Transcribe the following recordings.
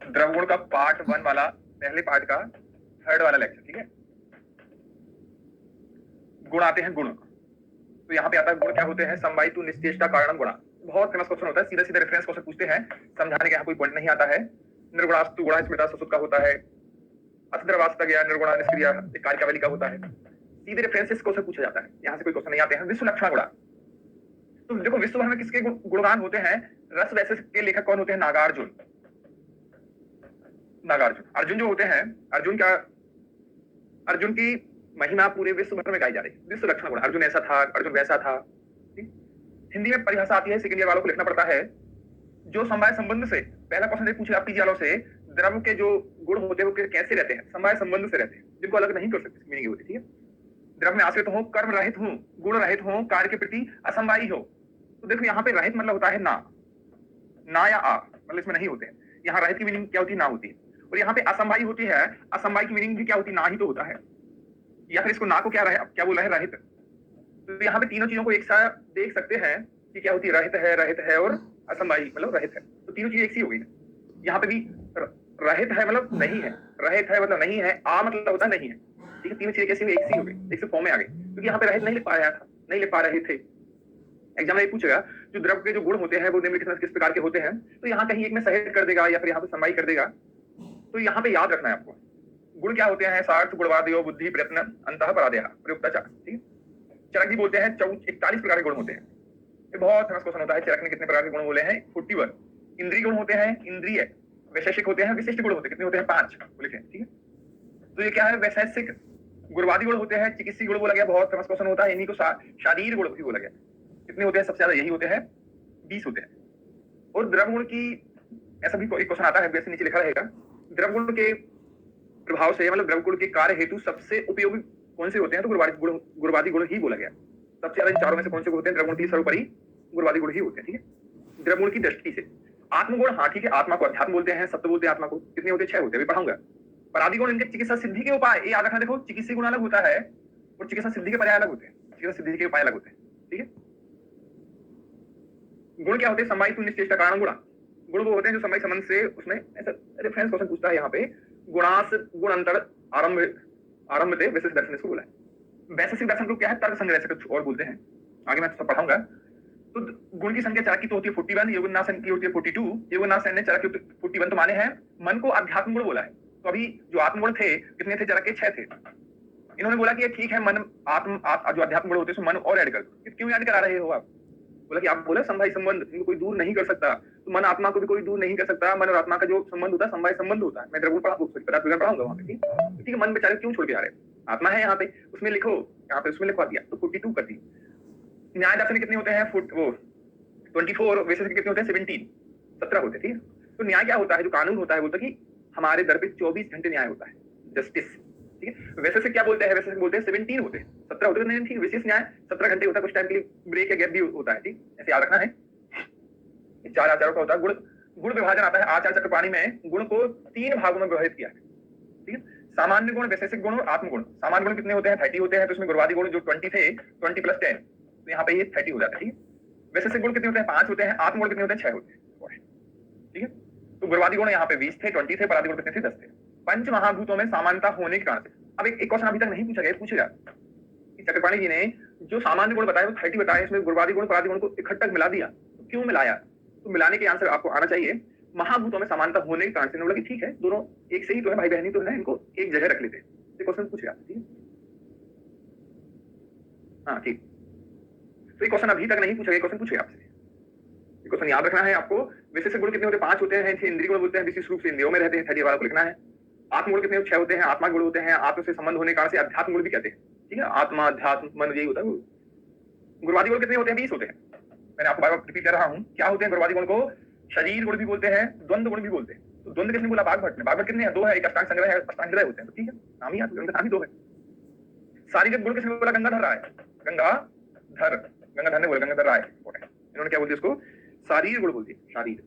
द्रव गुण का पार्ट 1 वाला, पहले पार्ट का थर्ड वाला लेक्चर, ठीक है। गुण आते हैं गुण, तो यहाँ पे आता है गुण क्या होते हैं, समवायितु निश्चेष्टा कारणम गुणा। बहुत फेमस क्वेश्चन होता है, सीधा सीधा रेफरेंस क्वेश्चन पूछते हैं, समझाने का यहाँ कोई पॉइंट नहीं आता है। निर्गुणास्तु गुणा स्मृता सुसुप्त का होता है, अथर्वास्ता गया निर्गुणा निष्क्रिय कार्यावली का होता है। सीधे रेफरेंसेस क्वेश्चन पूछा जाता है, यहाँ से कोई क्वेश्चन नहीं आते हैं। विश्व लक्षण गुणा, तो देखो विश्व भर में किसके गुणगान होते हैं, रस वैसे के लेखक कौन होते हैं, नागार्जुन। नागार्जुन, अर्जुन जो होते हैं, अर्जुन क्या, अर्जुन की महिमा पूरे विश्व भर में गाई जा रही है। विश्व लक्षण गुण, अर्जुन ऐसा था, अर्जुन वैसा था। हिंदी में परिभाषा आती है, सेकंड ईयर वालों को लिखना पड़ता है। जो समवाय संबंध से, पहला क्वेश्चन पूछेगा पीजी वालों से, द्रव के जो गुण होते हैं वो कैसे रहते हैं, समवाय संबंध से रहते हैं, जिनको अलग नहीं कर सकते, मीनिंग होती है, ठीक है। द्रव में आश्रित हो, कर्म रहित हो, गुण रहित हो, कार्य के प्रति असमवायी हो। तो देखो यहाँ पे रहित मतलब होता है ना, ना या आ, मतलब इसमें नहीं होते हैं। यहाँ रहित की मीनिंग क्या होती है, ना होती है। और यहाँ पे असमवायी होती है, असमवायी की मीनिंग भी क्या होती है, ना ही तो होता है, या फिर इसको ना को क्या बोला है, रहित। तो यहाँ पे तीनों चीजों को एक साथ देख सकते हैं कि क्या होती है, रहित है और असमवायी मतलब रहित है, तो तीनों चीजें एक सी हो गई। यहाँ पे भी रहित है मतलब नहीं है, रहित है मतलब नहीं है, आ मतलब होता नहीं है, ठीक है। तीनों चीजें कैसी हुई, एक सी हो गई, एक से फॉर्म में आ गई, क्योंकि यहाँ पे रहित नहीं लिख पाया था, नहीं लिख पा रहे थे। एग्जाम में पूछेगा जो द्रव के जो गुण होते हैं वो निम्नलिखित किस प्रकार के होते हैं, तो यहाँ कहीं एक में सहित कर देगा या फिर यहाँ पे समवायी कर देगा। तो यहाँ पे याद रखना है आपको, गुण क्या होते हैं, सार्थ गुणवादयो बुद्धि प्रयत्न अंतः परादय प्रयुक्ताचार, ठीक है। चरक जी बोलते हैं 41 प्रकार के गुण होते हैं, ये बहुत फेमस क्वेश्चन होता है। चरक ने कितने प्रकार के गुण बोले हैं, 41। इंद्रिय गुण होते हैं, इंद्रिय वैशेषिक होते हैं, विशिष्ट गुण होते हैं, कितने होते हैं, 5 लिखे, ठीक है। तो ये क्या है, वैशेषिक गुणवादी गुण होते हैं, चिकित्सीय गुण बोला गया, बहुत फेमस क्वेश्चन होता है। इन्हीं को शारीर गुण भी बोला गया, कितने होते हैं, सबसे ज्यादा यही होते हैं, 20 होते हैं। और द्रव गुण की, ऐसा भी एक क्वेश्चन आता है, वैसे नीचे लिखा रहेगा, द्रव गुण के प्रभाव से मतलब द्रव गुण के कार्य हेतु सबसे उपयोगी कौन से होते हैं, तो गुणवादी गुण ही बोला गया। सबसे ज्यादा इन चारों में से कौन से होते हैं, द्रव गुण की सर्वोपरि गुणवादी गुण ही होते हैं, ठीक है। द्रव गुण की दृष्टि से आत्मगुण, हाँ ठीक है, आत्मा को अध्यात्म बोलते हैं, सत्य बोलते हैं आत्मा को, कितने होते हैं, 6 होते हैं, पढ़ाऊंगा। परादि गुण इनके चिकित्सा सिद्धि के उपाय, ये याद रखना, देखो चिकित्सीय गुण अलग होता है और चिकित्सा सिद्धि के पर्याय अलग होते हैं, चिकित्सा सिद्धि के उपाय अलग होते हैं, ठीक है। गुण क्या होते हैं, समवायितु निश्चेष्टा कारण गुणा, गुण वो होते हैं जो समय संबंध से, उसमें ऐसा रेफरेंस क्वेश्चन पूछता है यहाँ पे, गुणास गुण अंतर आरंभ थे वैसे दर्शन इसको बोला है। वैशेषिक दर्शन को क्या है, तर्क संग्रह से कुछ और बोलते हैं, आगे मैं सब पढ़ाऊंगा। तो गुण की संख्या चरक की तो होती है 41, योगनासन की होती है 42। योगनासन ने चरक की 41 तो माने हैं, मन को अध्यात्म गुण बोला है। तो अभी जो आत्म गुण थे कितने थे, चरक के 6 थे। इन्होंने बोला कि ठीक है, मन आत्म जो अध्यात्म गुण होते हैं मन और ऐड कर, क्यों याद करा रहे हो आप, बोला कि आप बोले समवाय संबंध, इनको कोई दूर नहीं कर सकता, तो मन आत्मा को भी कोई दूर नहीं कर सकता, मन और आत्मा का जो संबंध होता है समवाय संबंध होता है। मैं द्रव्य पढ़ाऊंगा वहां पे, ठीक है। मन बेचारे क्यों छोड़ के आ रहे, आत्मा है यहाँ पे, उसमें लिखो, यहाँ पे उसमें लिखवा दिया, तो 42 कर दी। न्याय दर्शन कितने होते हैं, वो 24, वैसे कितने होते हैं, 17 होते हैं, ठीक है। तो न्याय क्या होता है, जो कानून होता है, बोलता कि हमारे दर पे 24 घंटे न्याय होता है, जस्टिस, ठीक है। वैसे से क्या बोलते हैं, वैसे से बोलते हैं 17 होते हैं, 17 होते हैं, ठीक। विशेष न्याय 17 घंटे होता है, कुछ टाइम के लिए ब्रेक या गैप भी होता है, ठीक, ऐसे याद रखना है। 4 आचारों का होता है। गुण विभाजन आता है आचार चक्रपाणी में, गुण को 3 भागों में विभाजित किया है, ठीक है। सामान्य गुण, वैशेषिक गुण और आत्म गुण। सामान्य गुण कितने होते हैं, 30 होते हैं, तो उसमें गुणवादी गुण जो 20 थे, 20 + 10, तो यहाँ पे ये 30 हो जाता है, ठीक है। वैशेषिक गुण कितने होते हैं, 5 होते हैं, आत्म गुण कितने होते हैं, 6 होते हैं, ठीक है। तो गुणवादी गुण यहाँ पे 20 थे, 20 थे, परादी गुण कितने थे, 10 थे। पंच महाभूतों में समानता होने के कारण से, अब एक क्वेश्चन अभी तक नहीं पूछा गया, पूछेगा कि चक्रपाणी जी ने जो सामान्य गुण बताए वो 30 बताए, इसमें गुणवादी गुण परादी गुण को इकट्ठा मिला दिया, तो क्यों मिलाया, तो मिलाने के आंसर आपको आना चाहिए। महाभूतों में समानता होने के कारण से बोला कि ठीक है, दोनों एक से ही तो है, भाई बहनी तो है, इनको एक जगह रख लेते हैं, ये क्वेश्चन पूछेगा, ठीक है। हाँ ठीक, तो ये क्वेश्चन अभी तक नहीं पूछा गया, क्वेश्चन पूछेगा आपसे, ये क्वेश्चन याद रखना है आपको। वैसे गुण कितने होते हैं, 5 होते हैं, इंद्रिय गुण बोलते हैं, विशेष रूप से इंद्रियों में रहते हैं, 30 वाला को लिखना है। आत्म गुण कितने, 6 होते हैं, आत्मा गुण होते हैं, आत्म से संबंध होने के कारण से अध्यात्म गुण भी कहते हैं, ठीक है। आत्मा अध्यात्म मन यही होता है। गुणवादी गुण कितने होते हैं, 20 होते हैं। मैंने आपको बार बार रिपीट कर रहा हूँ, क्या होते हैं गुणवादी गुण को, शरीर गुण भी बोलते हैं, द्वंद्व गुण भी बोलते हैं। तो द्वंद्व किसने बोला, बागभट्ट ने। बागभट्ट कितने हैं, 2 है, एक अष्टांग संग्रह है, अष्टांग होते हैं, तो ठीक है, नाम ही नाम ही 2 है। शारीरिक गुण किसने बोला, गंगाधर राय, गंगाधर ने बोला, गंगाधर राय, इन्होंने क्या बोलती है उसको, शारीर गुण बोलती है, शारीर।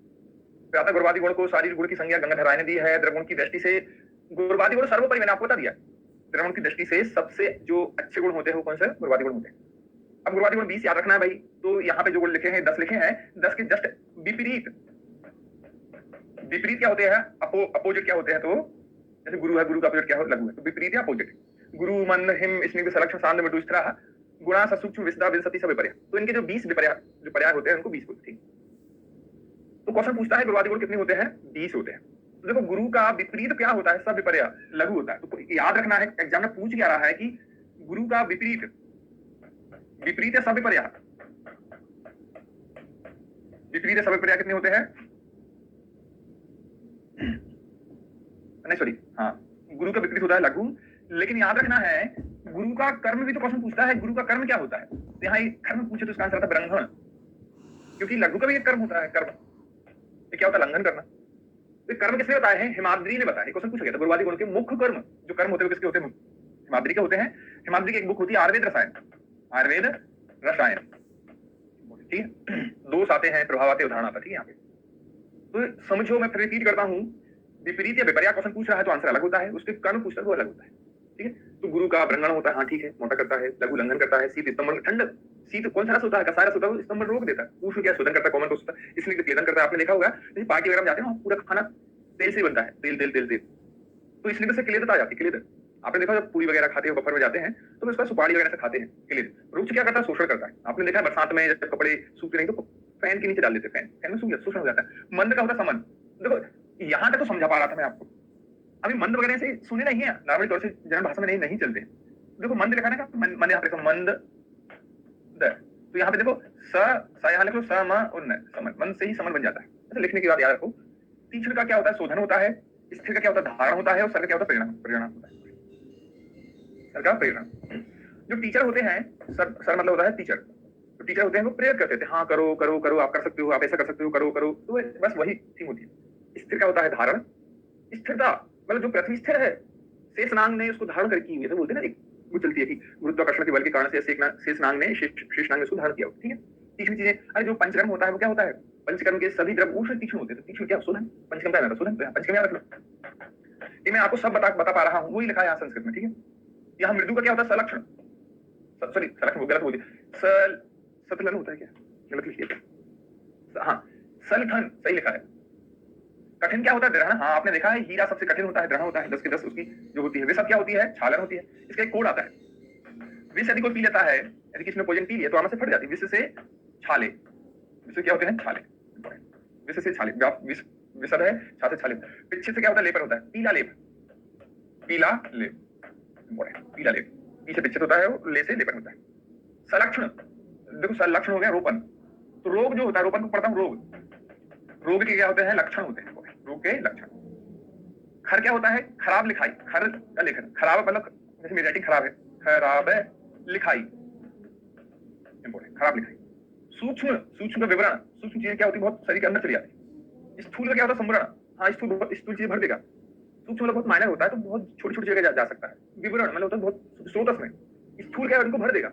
फिर आता गुणवादी गुण को, शारीर गुण की संज्ञा गंगाधर राय ने दी है। द्रवगुण की दृष्टि से गुणवादी गुण सर्वोपरि, मैंने आपको बता दिया, द्रवगुण की दृष्टि से सबसे जो अच्छे गुण होते हैं वो कौन से, गुणवादी गुण होते हैं। अब गुणवादी गुण 20 याद रखना है भाई, तो यहाँ पे जो गुण लिखे हैं 10 लिखे हैं, 10 के जस्ट विपरीत विपरीत क्या होते हैं, अपोजिट क्या होते हैं, तो जैसे गुरु है, गुरु का अपोजिट क्या हो, लघु है, तो विपरीत या अपोजिट। गुरु मन हिम स्निग्ध सलक्षण सांद में दूसरा गुणा सूक्ष्म विस्दा विंसति सब विपर्य, तो इनके जो 20 विपर्य जो पर्याय होते हैं उनको 20 बोलते हैं। तो क्वेश्चन पूछता है गुरुवादी गुण कितने होते हैं, 20 होते हैं। तो देखो गुरु का विपरीत क्या होता है, सब विपर्य लघु होता है। तो याद रखना है, एग्जाम में पूछ क्या रहा है कि गुरु का विपरीत, विपरीत है सब विपर्य, विपरीत है सब विपर्य कितने होते हैं, नहीं सॉरी, हाँ गुरु का विपरीत होता है लघु। लेकिन याद रखना है गुरु का कर्म भी तो क्वेश्चन पूछता है, गुरु का कर्म क्या होता है, तो यहाँ कर्म पूछे तो इसका आंसर आता है ब्रह्मण, क्योंकि लघु का भी एक कर्म होता है, कर्म ये क्या होता है, लंघन करना। तो कर्म किसने बताया है, हिमाद्री ने बताया। क्वेश्चन पूछा गया था गुरुवादी गुण के मुख्य कर्म जो कर्म होते हैं किसके होते हैं, हिमाद्री के होते हैं। हिमाद्री की एक बुक होती है आयुर्वेद रसायन, आयुर्वेद रसायन, ठीक है, दोष आते हैं, प्रभाव आते हैं, उदाहरण आता है, ठीक है। यहाँ पे तो समझो, मैं फिर रिपीट करता हूँ, विपरीत या विपर्या क्वेश्चन पूछ रहा है तो आंसर अलग होता है, उसके कर्म पूछता है वो अलग होता है, ठीक है। तो गुरु का ब्रंगण होता है, हाँ ठीक है, मोटा करता है, लघु लंघन करता है, शीत स्तंभन ठंड, शीत कौन सा रस होता है, कसाय रस होता है, स्तंभन रोक देता है, उष्ण क्या शोधन करता है, कॉमन होता है, इसलिए क्लेदन करता है। आपने देखा होगा जैसे पार्टी वगैरह में जाते हैं ना, पूरा खाना तेल से बनता है, तेल तेल तेल तेल, तो इसलिए से क्लेदत आ जाती है, क्लेदत। आपने देखा जब पूरी वगैरह खाते हैं, बफर में जाते हैं तो उसका सुपारी वगैरह से खाते हैं, क्लेदत। वृक्ष क्या करता है, शोषण करता है। आपने देखा है बरसात में जब कपड़े सूखते नहीं तो फैन के नीचे डाल देते, फैन में सूख जाता, शोषण हो जाता है। मंद का होता है समन। देखो यहाँ तक तो समझा पा रहा था मैं आपको, अभी मंद वगैरह से सुने नहीं है, नॉर्मली तौर से जनरल भाषा में नहीं चलते। देखो मंद लिखा है ना, मंद यहाँ पे देखो मंद द, तो यहाँ पे देखो स यहाँ लिखो स म उन समन, मन से ही समन बन जाता है। ऐसे लिखने के बाद याद रखो, तीक्ष्ण का क्या होता है, शोधन होता है, स्थिर का क्या होता है, धारण होता है, और सर का क्या होता है, परिणाम, परिणाम होता है, सर का परिणाम। जो टीचर होते हैं, सर मतलब होता है टीचर, तो टीचर होते हैं वो प्रेयर करते हैं, हाँ करो करो करो, आप कर सकते हो, आप ऐसा कर सकते हो, करो करो, तो बस वही थीम होती है। स्थिर का होता है धारण, स्थिरता मतलब जो पृथ्वी स्थिर है, शेषनाग ने उसको धारण कर की हुई है, तो बोलते हैं ना वो चलती है कि गुरुत्वाकर्षण के बल के कारण से शेषनाग ने शेषनाग ने उसको धारण किया, ठीक है। तीसरी चीजें, अरे जो पंचकर्म होता है वो क्या होता है, पंचकर्म के सभी द्रव्य उष्ण तीक्ष्ण होते हैं, तो तीक्ष्ण क्या शोधन, पंचकर्म क्या है, शोधन, पंचकर्म याद रख लो। ये मैं आपको सब बता पा रहा हूँ, वही लिखा है यहाँ संस्कृत में, ठीक है। यहाँ मृदु का क्या होता है, सलक्षण, सॉरी सलक्षण गलत बोल दिया, सतलन होता है क्या, गलत लिख दिया, हाँ सलठन सही लिखा है। कठिन क्या होता है, दृढ़, हाँ आपने देखा है हीरा सबसे कठिन होता है, दृढ़ होता है, 10 के 10 उसकी जो होती है। विषद क्या होती है, छालन होती है। इसका एक कोड आता है, विष यदि कोई पी लेता है, यदि किसी ने पॉइजन पी लिया तो आम से फट जाती है, विष से छाले, विष क्या होते हैं, छाले, विष से छाले, विषद है, छा से छाले। पिच्छे से क्या होता है, लेपन होता है, पीला लेप, पीला लेप, पीला लेप, पीछे पिच्छे होता है, ले से लेपन होता है। सलक्षण, देखो सलक्षण हो गया रोपन, तो रोग जो होता है, रोपन को पढ़ता हूँ रोग, रोग के क्या होते हैं, लक्षण होते हैं, रोग के लक्षण। खर क्या होता है, खराब लिखाई, खर का लेखन, खराब मतलब जैसे मेरी राइटिंग खराब है, खराब है लिखाई, इंपॉर्टेंट, खराब लिखाई। सूक्ष्म, सूक्ष्म का विवरण, सूक्ष्म चीजें क्या होती है, बहुत शरीर के अंदर चली जाती है। स्थूल का क्या होता है, संवरण, हाँ स्थूल बहुत स्थूल चीजें भर देगा। सूक्ष्म मतलब बहुत माइनर होता है, तो बहुत छोटी छोटी जगह जा सकता है। विवरण मतलब होता है बहुत स्रोतस में, स्थूल क्या है उनको भर देगा।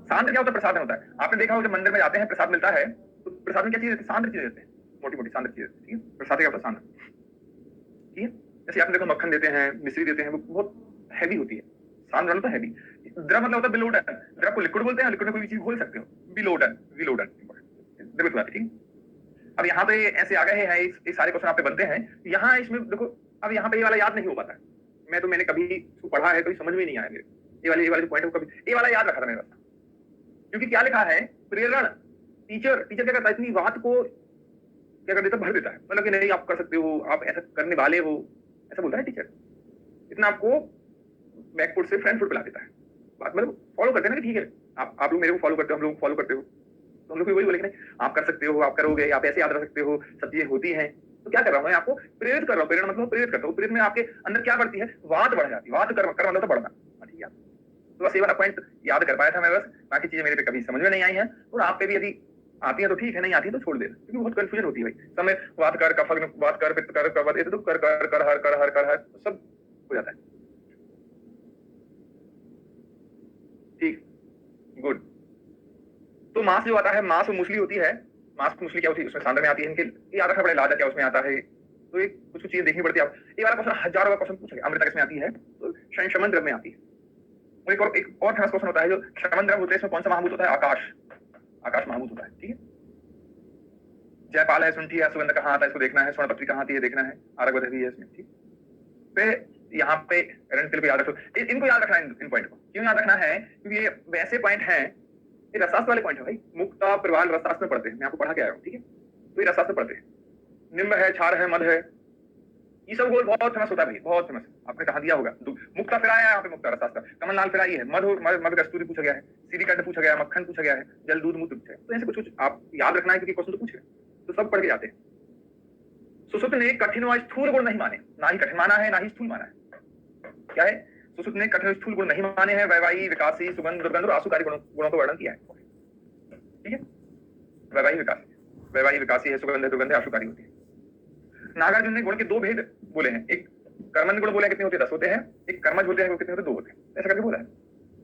शांत क्या होता है, प्रसादन होता है। आपने देखा हो जब मंदिर में जाते हैं प्रसाद मिलता है तो प्रसाद में क्या चीज रहती है, शांत चीजें रहते हैं, मोटी मोटी शांत चीजें, ठीक है। प्रसाद क्या होता है, शांत, ठीक है। जैसे आपने देखो मक्खन देते हैं, मिश्री देते हैं, वो बहुत हैवी होती है, शांत वाला तो हैवी। द्रव मतलब होता है बिलोडन, द्रव को लिक्विड बोलते हैं, लिक्विड में कोई भी चीज घोल सकते हो, बिलोडन, बिलोडन द्रवित हुआ, ठीक है। अब यहाँ पे ऐसे आ गए हैं, ये सारे क्वेश्चन आप पे बनते हैं। यहाँ इसमें देखो, अब यहाँ पे ये वाला याद नहीं हो पाता है, मैं तो मैंने कभी इसको पढ़ा है, कभी समझ में नहीं आया मेरे, ये वाले जो पॉइंट है कभी ये वाला याद रखा था मेरे पास, क्योंकि क्या लिखा है, प्रेरण, टीचर, टीचर क्या करता है, इतनी बात को क्या कर देता, भर देता है, मतलब कि नहीं आप कर सकते हो, आप ऐसा करने वाले हो, ऐसा बोलता है टीचर, इतना आपको बैकफुट से फ्रंट फुट पिला देता है। बात मतलब फॉलो करते हैं ना कि ठीक है, आप लोग मेरे को फॉलो करते हो, हम लोग फॉलो करते हो, तो हम लोग वही बोलेंगे नहीं आप कर सकते हो, आप करोगे, आप ऐसे याद रख सकते हो, सब चीजें होती हैं। तो क्या कर रहा हूँ मैं, आपको प्रेरित कर रहा हूँ, प्रेरणा मतलब प्रेरित करता हूँ। प्रेरित में आपके अंदर क्या बढ़ती है, वात बढ़ जाती है, वात कर मतलब तो बढ़ना, ठीक है। तो बस ये वाला पॉइंट याद कर पाया था मैं, बस बाकी चीजें मेरे पे कभी समझ में नहीं आई हैं, और आप पे भी यदि आती है तो ठीक है, नहीं आती है तो छोड़ देना, क्योंकि बहुत कंफ्यूजन होती है भाई समय, वात कर, कफग्न, वात कर, पित्त कर, कवत, ये तो कर कर कर हर कर हर कर हर सब हो जाता है, ठीक, गुड। तो मांस जो आता है, मांस मूसली होती है, मांस मूसली क्या होती है, उसमें सांद्र में आती है, इनके याद रखना पड़ेगा, लाजा क्या उसमें आता है, तो एक कुछ चीजें देखनी पड़ती है। ये वाला क्वेश्चन हजारों क्वेश्चन पूछेगा, अमृता किसमें आती है, तो शमन द्रव में आती है। और एक और खास क्वेश्चन होता है, जो शमन द्रव होते हैं इसमें कौन सा महाभूत होता है, आकाश, आकाश महाभूत होता है, ठीक है। जयपाल है, सुंठी है, सुगंध कहाँ आता है इसको देखना है, स्वर्णपत्री कहाँ आती है देखना है, आरगवध भी है इसमें, ठीक। पे यहाँ पे रणतिल को याद रखो, इनको याद रखना है, इन पॉइंट को क्यों याद रखना है, क्योंकि ये वैसे पॉइंट हैं, ये रसास्त्र वाले पॉइंट है भाई। मुक्ता प्रवाल रसास्त्र में पढ़ते हैं, मैं आपको पढ़ा के आया हूँ, ठीक है। तो ये रसास्त्र पढ़ते हैं, निम्ब है, क्षार है, मध है, ये सब गोल बहुत फेमस होता है भाई, बहुत फेमस। आपने कहा दिया होगा मुक्ता फिर आया यहाँ पे, मुक्ता रसास्त्र, कमल लाल फिर आई है, मध कस्तूरी पूछा गया है, सीधी कंठ पूछा गया है, मक्खन पूछा गया है, जल दूध मूत्र पूछा है। तो ऐसे कुछ कुछ आप याद रखना है, क्योंकि क्वेश्चन तो पूछे तो सब पढ़ के जाते हैं। सुश्रुत ने कठिन व स्थूल गुण नहीं माने, ना ही कठिन माना है ना ही स्थूल माना है। क्या है, सुश्रुत ने कठिन स्थूल गुण नहीं माने हैं, वैवाही, विकासी, सुगंध, दुर्गंध और आशुकारी गुणों का वर्णन किया है, ठीक है। वैवाही विकासी है, सुगंध है, दुर्गंध है, आशुकारी होती है। नागार्जुन ने गुण के दो भेद बोले हैं, एक कर्मन गुण बोले कितने होते हैं, 10 होते हैं, एक कर्मज होते हैं वो कितने होते हैं, 2 होते हैं, ऐसा करके बोला है।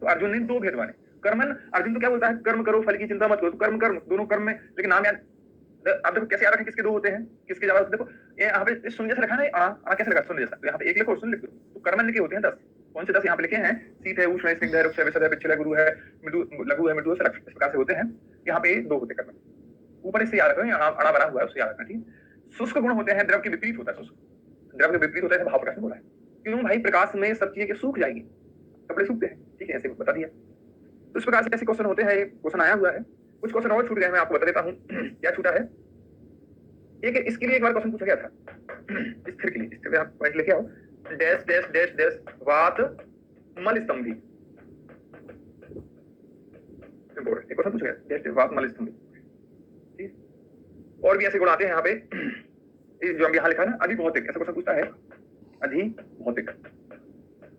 तो अर्जुन ने 2 भेद माने। कर्मन, अर्जुन तो क्या बोलता है, कर्म करो फल की चिंता मत करो, तो कर्म कर्म दोनों कर्म में, लेकिन नाम याद, अब देखो कैसे याद रखें, किसके 2 होते हैं, किसके ज्यादा। देखो ये यहाँ पे सुन जैसा लिखा है ना, कैसे लिखा सुन जैसा, तो यहाँ पे एक लिखो सुन लिखो, तो कर्मन के होते हैं 10। कौन से 10 यहाँ पे लिखे हैं, शीत है, उष्ण है, स्निग्ध है, रुक्ष है, विशद है, पिच्छल है, गुरु है, लघु है, मृदु है, इस प्रकार से होते हैं। यहाँ पे 2 होते कर्मन, ऊपर इससे याद रखो, यहाँ अड़ा बना हुआ है उससे याद रखना, ठीक। शुष्क गुण होते हैं, द्रव के विपरीत होता है शुष्क, द्रव के विपरीत होता है, भाव प्रकाश में बोला है। क्यों भाई, प्रकाश में सब चीजें सूख जाएंगी, कपड़े सूखते हैं, ठीक है, ऐसे बता दिया। तो इस प्रकार से ऐसे क्वेश्चन होते हैं, क्वेश्चन आया हुआ है, कुछ क्वेश्चन और छूट गए, मैं आपको बता देता हूँ क्या छूटा है। एक इसके लिए एक बार क्वेश्चन पूछा गया था, स्थिर के लिए, स्थिर पे आप पॉइंट लेके आओ, डैश डैश डैश डैश वात मल स्तंभी, एक क्वेश्चन पूछा गया, डैश डैश वात मल स्तंभी, ठीक। और भी ऐसे गुण आते हैं यहाँ पे, जो हम यहाँ लिखा है ना, अधिभौतिक, ऐसा क्वेश्चन पूछता है, अधिभौतिक,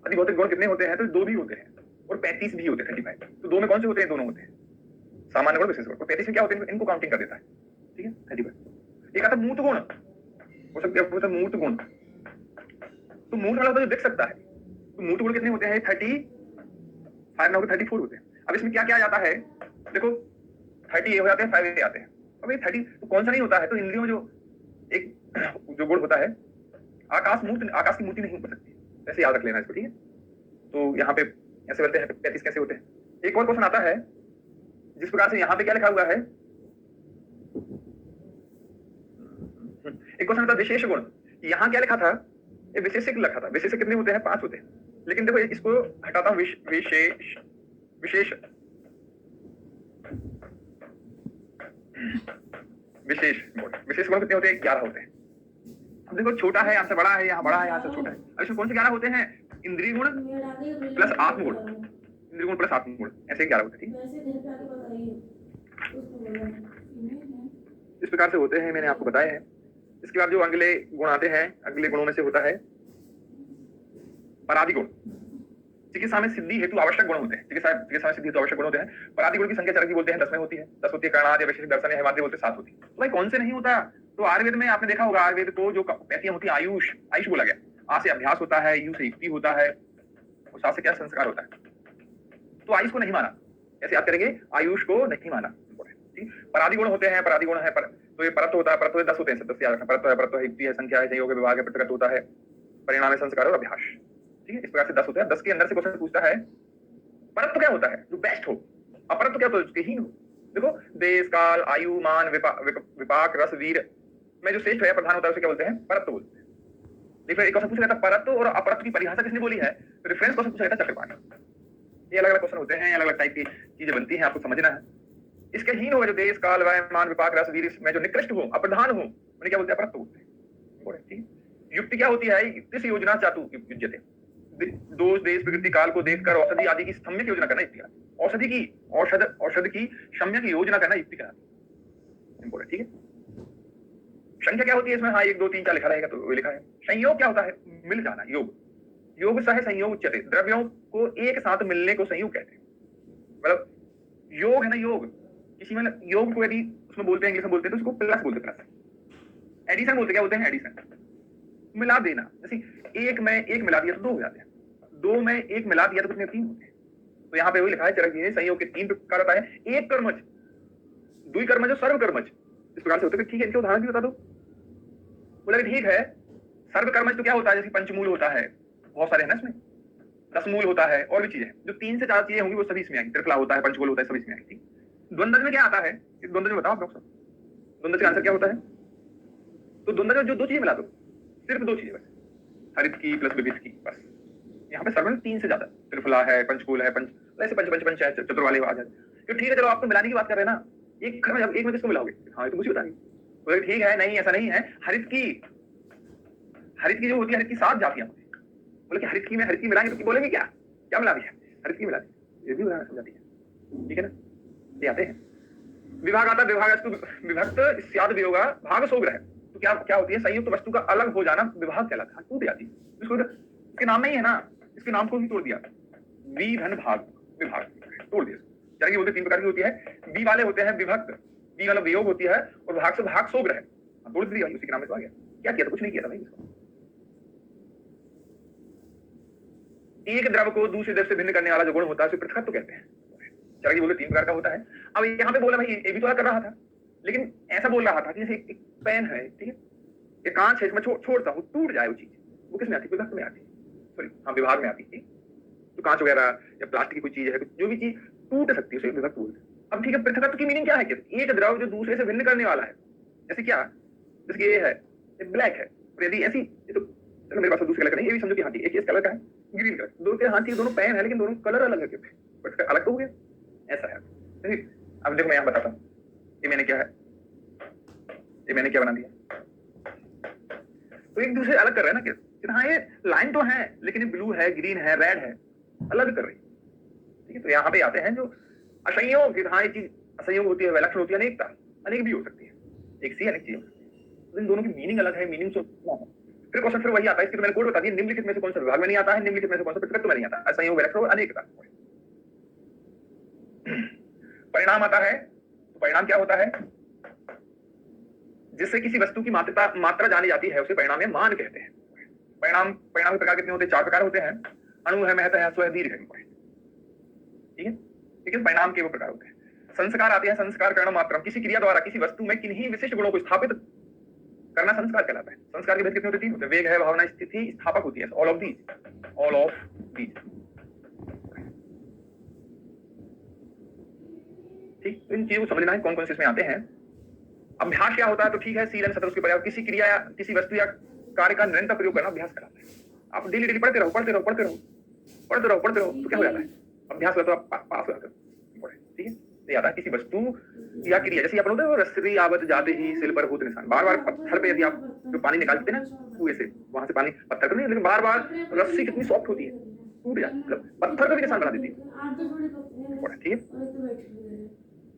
अधिभौतिक गुण कितने होते हैं, तो 2 भी होते हैं और 35 भी होते हैं, 35। तो 2 में कौन से होते हैं, दोनों होते हैं, सामान्य गुण, विशेष गुण। तो 35 में क्या होते हैं, इनको काउंटिंग कर देता है, ठीक है, 35। एक आता मूर्त गुण, हो सकता है मूर्त गुण, तो मूर्त वाला जो दिख सकता है, तो मूर्त गुण कितने होते हैं, 35 ना, 34 होते हैं। अब इसमें क्या क्या जाता है, देखो 30 ये हो जाते हैं, 5 ये आते हैं। अब ये 30 तो कौन सा नहीं होता है, तो इंद्रियों में जो एक जो गुण होता है, आकाश की मूर्ति नहीं हो सकती, ऐसे याद रख लेना इसको, ठीक है। तो यहाँ पे ऐसे बोलते हैं, 35 कैसे होते हैं। एक और क्वेश्चन आता है, जिस प्रकार से यहाँ पे क्या लिखा हुआ है, एक क्वेश्चन आता है विशेष गुण, यहाँ क्या लिखा था, ये विशेषक लिखा था, विशेषक कितने होते हैं, 5 होते हैं। लेकिन देखो इसको हटाता हूँ, विशेष विशेष गुण कितने होते हैं, 11 होते हैं। अब देखो छोटा है, यहाँ से बड़ा है, यहाँ बड़ा है, यहाँ से छोटा है। अब इसमें कौन से 11 होते हैं, इंद्रिय गुण प्लस आत्मगुण, इंद्रिय गुण प्लस आत्मगुण, ऐसे 11 होते हैं, ठीक। इस प्रकार से होते हैं, मैंने आपको बताया है। इसके बाद जो अगले गुण आते हैं, अगले गुणों में से होता है परादि गुण। चिकित्सा में सिद्धि हेतु आवश्यक गुण होते हैं, चिकित्सा में सिद्धि हेतु आवश्यक गुण होते हैं। परादि गुण की संख्या चरक की बोलते हैं, 10 में होती है, 10 होती है। करणादि, वैशेषिक, दर्शन, हेमाद्रि बोलते हैं 7 होती है। तो भाई कौन से नहीं होता, तो आयुर्वेद में आपने देखा होगा, आयुर्वेद को जो पैतियां होती है, आयुष बोला गया, आ से अभ्यास होता है, यू से युक्ति होता है, और सा से क्या संस्कार होता है। तो आयुष को नहीं माना, ऐसे याद करेंगे, आयुष को नहीं माना, ठीक। परादि गुण होते हैं, परादि गुण है तो ये परत्व होता है, परत्व 10 होते हैं, 10 याद रखना, परत्व है, युक्ति है, संख्या है, संयोग है, विभाग है, प्रकृत होता है, परिणाम है, संस्कार और अभ्यास, ठीक है। इस प्रकार से 10 होते हैं। 10 के अंदर से क्वेश्चन पूछता है परत्व क्या होता है, जो बेस्ट हो, अपरत्व क्या होता है, उसके हीन हो। देखो देश, काल, आयु, मान, विपाक, रस, वीर में जो श्रेष्ठ है, प्रधान होता है, उसे क्या बोलते हैं, परत्व बोलते हैं। देखो एक क्वेश्चन पूछा गया था, परत्व और अपरत्व की परिभाषा किसने बोली है, तो रेफरेंस क्वेश्चन पूछा गया था चक्रपाणी। ये अलग अलग क्वेश्चन होते हैं, अलग अलग टाइप की चीजें बनती हैं, आपको समझना है। इसके हीन होगा जो देश, काल, वाय, मान, विपाक, रस, वीर में जो निकृष्ट हो, अप्रधान हो, उन्हें क्या बोलते हैं, परत्व बोलते हैं। युक्ति क्या होती है, युक्ति से योजना चातु युज्यते, दोष, देश, प्रकृति, काल को देखकर औषधि आदि की सम्यक योजना करना युक्ति कहलाती है। औषध की सम्यक योजना करना युक्ति कहलाती है, ठीक है। संख्या क्या होती है इसमें, हाँ 1 2 3 4 लिखा रहेगा, तो वो लिखा है। संयोग क्या होता है, मिल जाना, योग सह संयोग उच्यते, द्रव्यों को एक साथ मिलने को संयोग कहते हैं। मतलब योग है ना, योग किसी में योग को यदि उसमें बोलते हैं, इंग्लिश में बोलते हैं, तो उसको प्लस बोलते हैं, प्लस। एडिशन बोलते, क्या बोलते हैं, एडिशन, मिला देना। जैसे 1 में 1 मिला दिया तो 2 हो जाते हैं, 2 में 1 मिला दिया तो कितने, 3 होते हैं। तो यहाँ पे वही लिखा है, चरक जी संयोग के 3 प्रकार होता है, एक कर्मज, दुई कर्मज और सर्व कर्मज, इस प्रकार से होते हैं। ठीक है, इनके उदाहरण भी बता दो। बोला ठीक है, सर्व कर्मज तो क्या होता है, जैसे पंचमूल होता है, बहुत सारे हैं ना इसमें, 10 मूल होता है, और भी चीजें जो 3 से 4 चीजें होंगी वो सभी इसमें आएंगी, त्रिफला होता है, पंचमूल होता है, सभी इसमें आएंगी। द्वंद्व में क्या आता है, इस द्वंद्व में बताओ आप लोग सब, द्वंद्व का आंसर क्या होता है? तो द्वंद्व का जो दो चीजें मिला दो, सिर्फ दो चीजें बस, हरित की प्लस विविध की, बस। यहाँ पे सर्वनाम तीन से ज्यादा, त्रिफला है, पंचकूल है, पंच ऐसे पंच पंच पंच है, चतुर वाले आ जाए। तो ठीक है, चलो आप तो मिलाने की बात कर रहे हैं ना, एक घर में जब एक में किसको मिलाओगे? हाँ, ये तो मुझे बता रही। तो ठीक है, नहीं ऐसा नहीं है। हरित की जो होती है, हरित की 7 जातियां होती है। बोले कि हरित की में हरित की मिलाएंगे तो बोलेंगे क्या क्या मिला दिया? हरित की मिला दी, ये भी उदाहरण समझाती है, ठीक है ना? ये आते हैं। विभाग आता, विभाग विभक्त स्याद वियोगा भाग सो ग्रह। तो क्या क्या होती है? संयुक्त वस्तु का अलग हो जाना विभाग कहलाता है, टूट जाती है। इसको इसके नाम नहीं है ना, इसके नाम को भी तोड़ दिया, विधन भाग, विभाग तोड़ दिया। चलिए, बोलते 3 प्रकार की होती है। वी वाले होते हैं विभक्त, वी वाला वियोग होती है, और भाग से भाग सो ग्रह, तोड़ दिया, उसी के नाम में तो आ गया। क्या किया था? कुछ नहीं किया था भाई। इसको एक द्रव को दूसरे द्रव से भिन्न करने वाला जो गुण होता है उसे पृथकत्व कहते हैं। चलिए, बोले 3 प्रकार का होता है। अब यहाँ पे बोला भाई ये भी तो कर रहा था, लेकिन ऐसा बोल रहा था कि जैसे एक पेन है, ठीक है, एक कांच है, इसमें छोड़ता हूँ टूट जाए वो चीज, वो किसमें आती है? विभक्त में आती है, सॉरी हाँ, विभाग में आती है। तो कांच वगैरह या प्लास्टिक की कोई चीज है, जो भी चीज टूट सकती है उसे विभक्त बोलते हैं। अब ठीक है, पृथकत्व की मीनिंग क्या है? कि एक द्रव जो दूसरे से भिन्न करने वाला है। जैसे क्या? जैसे ये है, ये ब्लैक है, और यदि ऐसी, तो चलो मेरे पास दूसरे कलर का नहीं, ये भी समझो कि हाँ, एक इस कलर का है, ग्रीन कलर, दोनों के हाथी दोनों पेन है, लेकिन दोनों कलर अलग है, बट अलग तो हो गया, ऐसा है। अब देखो, मैं यहाँ बताता हूँ, ये मैंने क्या है, ये मैंने क्या बना दिया। तो एक दूसरे अलग कर रहे हैं ना, कि हाँ ये लाइन तो है, लेकिन ये ब्लू है, ग्रीन है, रेड है, अलग कर रही है, ठीक है। तो यहाँ पे आते हैं जो असंयोग, कि हाँ ये चीज असंयोग होती है, विलक्षण होती है, अनेकता, अनेक भी हो सकती है, एक सी अनेक चीज हो सकती है। इन दोनों की मीनिंग अलग है, मीनिंग फिर क्वेश्चन फिर वही आता है। इसकी मैंने कोड बता दिया, निम्नलिखित में से कौन सा विभाग में नहीं आता है, निम्नलिखित में से कौन सा पृथकत्व में नहीं आता है? असंयोग, विलक्षण और अनेकता। परिणाम आता है, तो परिणाम क्या होता है? जिससे किसी वस्तु की मात्रा जानी जाती है उसे परिणाम या मान कहते हैं। परिणाम के प्रकार कितने होते हैं? 4 प्रकार होते हैं। अणु है, महत है, स्व दीर्घ है, ठीक है। लेकिन परिणाम के वो प्रकार होते हैं। संस्कार आते हैं, संस्कार करण मात्रम, किसी क्रिया द्वारा किसी वस्तु में किन्हीं विशिष्ट गुणों को स्थापित करना संस्कार कहलाता है। संस्कार के भेद कितने होते हैं? 3 होते हैं। वेग है, भावना, स्थिति, स्थापक होती है। ऑल ऑफ दीज ठीक। तो इन चीजों को समझना है, कौन कौन से इसमें आते हैं। अभ्यास क्या होता है? तो ठीक है, सीलन सतत उसके पर्याप्त, किसी क्रिया या किसी वस्तु या कार्य का निरंतर प्रयोग करना अभ्यास कराता है। आप डेली डेली पढ़ते रहो, तो क्या हो जाता है? अभ्यास करते हो, आप पास हो जाते हो, ठीक है। तो आता है किसी वस्तु या क्रिया, जैसे अपन होता है रस्सी आवत जाते ही सिल पर होत निशान, बार बार पत्थर पे यदि आप जो पानी निकालते हैं ना कुएं से, वहां से पानी पत्थर पर नहीं, लेकिन बार बार रस्सी कितनी सॉफ्ट होती है, टूट जाती है, मतलब पत्थर का भी निशान बना देती है, ठीक है।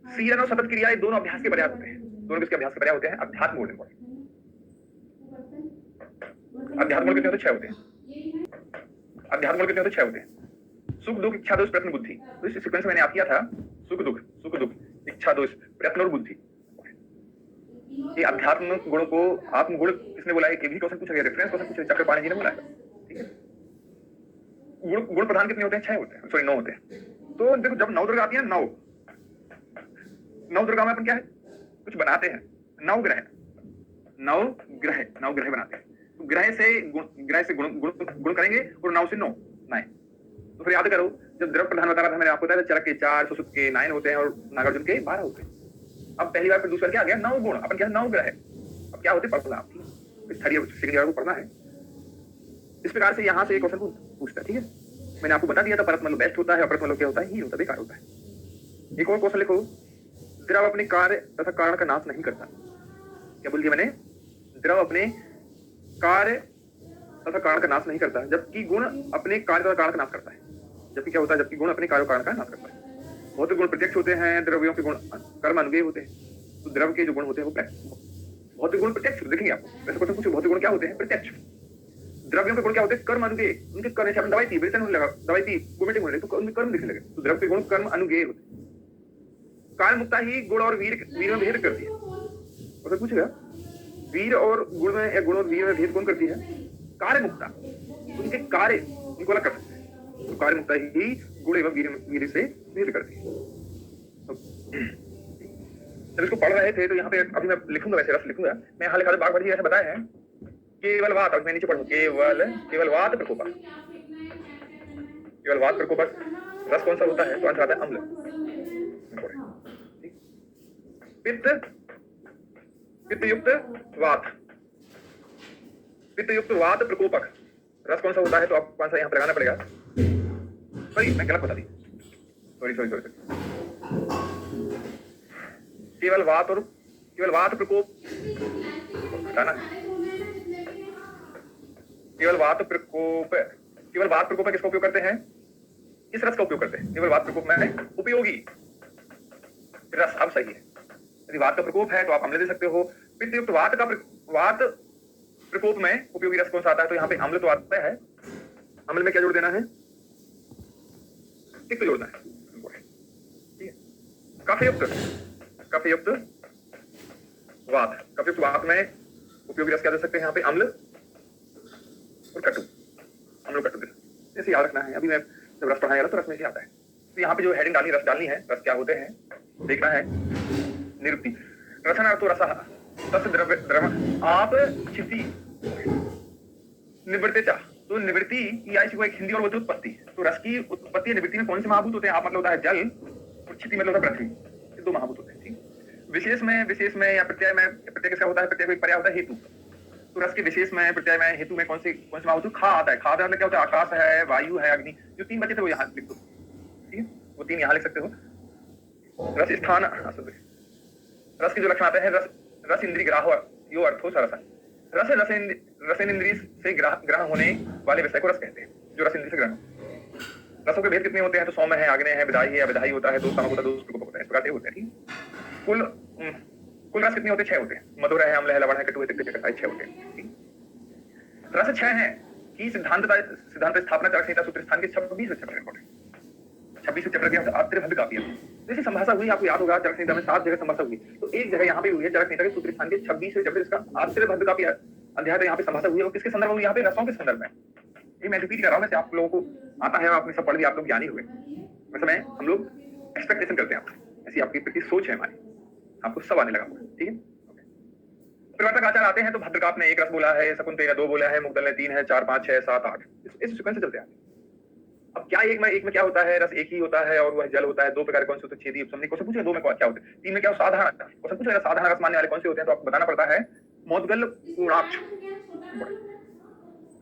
सीलन और सतत क्रिया दोनों अभ्यास के पर्याय होते हैं। दोनों किसके अभ्यास के पर्याय होते हैं? अध्यात्म गुण। अध्यात्म गुण कितने होते हैं? 6 होते हैं। अध्यात्म गुण कितने होते हैं? 6 होते हैं। सुख दुख इच्छा दोष प्रयत्न बुद्धि। तो इस सीक्वेंस में मैंने आप किया था, सुख दुख इच्छा दोष प्रयत्न और बुद्धि। ये अध्यात्म गुणों को आत्म गुण किसने बोला है? ये भी क्वेश्चन पूछा गया, रेफरेंस क्वेश्चन पूछा, चक्रपाणी जी ने बोला है, ठीक है। गुण प्रधान कितने होते हैं? 6 होते हैं, सॉरी 9 होते हैं। तो देखो, जब 9 दुर्गा आती है, 9 दुर्गा में अपन क्या है, कुछ बनाते हैं, 9 ग्रह बनाते हैं। तो ग्रह से गुण करेंगे, और 9 से 9 9। तो फिर याद करो, जब द्रव प्रधान बता रहा था मैंने आपको बताया, चरक के 4, सुसुत के 9 होते हैं, और नागार्जुन के 12 होते हैं। अब पहली बार फिर दूसरी बार क्या आ गया? 9 गुण। अपन क्या है? 9 ग्रह। अब क्या होते? पढ़ना आपकी थर्ड ईयर सेकंड ईयर को पढ़ना है। इस प्रकार से यहाँ से एक क्वेश्चन पूछता है, ठीक है। मैंने आपको बता दिया था, परत मतलब बेस्ट होता है, अपरत मतलब क्या होता है? ही होता है, बेकार होता है। एक और क्वेश्चन लिखो, द्रव अपने कार्य तथा कारण का नाश नहीं करता। क्या बोल दिया मैंने? द्रव अपने कार्य तथा कारण का नाश नहीं करता, जबकि गुण अपने कार्य तथा कारण का नाश करता है। जबकि क्या होता है? जबकि गुण अपने कार्य कारण का नाश करता है। भौतिक गुण प्रत्यक्ष होते हैं, द्रव्यों के गुण कर्म अनुगेय होते हैं। तो द्रव के जो गुण होते हैं वो भौतिक गुण प्रत्यक्ष, देखेंगे आप वैसे क्वेश्चन पूछो, भौतिक गुण क्या होते हैं? प्रत्यक्ष। द्रव्यों के गुण क्या होते हैं? कर्म अनुगेय। उनके कर्म से अपन दवाई पी, वेतन होने लगा, दवाई पी, वोमिटिंग होने लगी, तो उनके कर्म दिखने लगे। तो द्रव के गुण कर्म अनुगेय होते हैं। कार्य मुक्ता ही गुण और वीर में भेद करती है। और फिर पूछेगा, वीर और गुण में या गुण और वीर में भेद कौन करती है? कार्य मुक्ता। उनके कार्य उनको अलग कर सकते हैं। तो कार्य मुक्ता ही गुण एवं वीर से भेद करती है। जब इसको पढ़ रहे थे तो यहाँ पे अभी मैं लिखूंगा, वैसे रस लिखूंगा मैं, यहाँ लिखा था बाग बढ़ी ऐसे बताया है, केवल वात, अब मैं नीचे पढ़ूं, केवल वात प्रकोपा, केवल वात प्रकोपा। रस कौन सा होता है? तो आंसर आता है अम्ल। पित्त पित्तयुक्त वात, पित्तयुक्त वात प्रकोपक रस कौन सा होता है, तो आपको कौन सा यहाँ पे लगाना पड़ेगा। सॉरी मैं गलत बता दी, सॉरी सॉरी सॉरी, केवल वात प्रकोप हटाना, केवल वात प्रकोप किसका उपयोग करते हैं, किस रस का उपयोग करते हैं, केवल वात प्रकोप में उपयोगी रस। अब सही है, यदि वात का प्रकोप है तो आप अम्ल दे सकते हो। पित्तयुक्त वात प्रकोप में उपयोगी रस कौन सा आता है, तो यहाँ पे अम्ल तो आता है, अम्ल में क्या जोड़ देना है, तिक्त जोड़ना है, ठीक है। कफयुक्त वात में उपयोगी रस क्या दे सकते हैं, यहाँ पे अम्ल और कटु, अम्ल कटु दे सकते, जैसे याद रखना है। अभी मैं जब रस पढ़ाया तो रस में से आता है, तो यहाँ पे जो हेडिंग डालनी, रस डालनी है, रस क्या होते हैं देखना है। निरुक्ति रसन अर्थो रसः तस्य द्रव आप क्षिति निवृत्ति चा, तो निवृत्ति की आई को एक हिंदी और बोलते उत्पत्ति, तो रस की उत्पत्ति निवृत्ति में कौन से महाभूत होते हैं, आप मतलब होता है जल और क्षिति मतलब होता है पृथ्वी, ये दो महाभूत होते हैं, ठीक। विशेष में या प्रत्यय में, प्रत्यय किसका होता है, प्रत्यय को एक पर्याय होता है हेतु, तो रस के विशेष में, प्रत्यय में, हेतु में कौन से महाभूत, खा आता है, खा मतलब क्या होता है, आकाश है, वायु है, अग्नि, जो तीन बचे थे वो यहाँ लिख दो, ठीक है, वो तीन यहाँ लिख सकते हो। रस स्थान, रस के जो लक्षण आते हैं, रस इंद्रिय ग्राह यो अर्थो सरस, रसेंद्रिय से ग्रह होने वाले विषय को रस कहते हैं, जो रस इंद्रिय से ग्रहण। रसों के भेद कितने होते हैं, तो सौम्य है, आग्नेय है, विधायी है, अविधायी होता है, दो सामक होता है, दो प्रकोप होता है, इस प्रकार से होते हैं, ठीक। कुल रस कितने होते हैं, 6 होते हैं, मधुर है, अम्ल है, लवण है, कटु है, तिक्त है, कटु है, 6 होते हैं, ठीक। रस 6 है कि सिद्धांत स्थापना चरक संहिता सूत्र स्थान के 26 चैप्टर इंपॉर्टेंट, 26 चैप्टर के आत्रे भद्द काफी है। जैसे संभाषा हुई, आपको याद होगा चरक संहिता में 7 जगह संभाषा हुई, तो एक जगह यहाँ पे हुई है चरक संहिता के सूत्र स्थान के 26वें चैप्टर, इसका आत्रे भद्द काफी अध्याय, तो यहाँ पे संभाषा हुई है, और किसके संदर्भ में, यहाँ पे रसों के संदर्भ में। ये मैं रिपीट कर रहा हूँ, वैसे आप लोगों को आता है, आपने सब पढ़ लिया, आप लोग ज्ञानी हुए, वैसे मैं हम लोग एक्सपेक्टेशन करते हैं आपसे, ऐसी आपकी प्रति सोच है हमारी, आपको सब आने लगा हुआ, ठीक है। प्रवर्तक आचार आते हैं, तो भद्रकाप ने 1 रस बोला है, शकुंतला ने 2 बोला है, मुग्धल ने 3 है, 4 5 6 7 8, इस सीक्वेंस से चलते हैं। अब क्या एक में क्या होता है, रस एक ही होता है और वह जल होता है, 2 प्रकार कौन से होते हैं, छेदी उपसमनी, क्वेश्चन पूछे 2 में क्या होते हैं, 3 में क्या साधारण, क्वेश्चन पूछेगा साधारण रस मानने वाले कौन से होते हैं, तो आपको बताना पड़ता है मोदगल पूर्णाक्ष।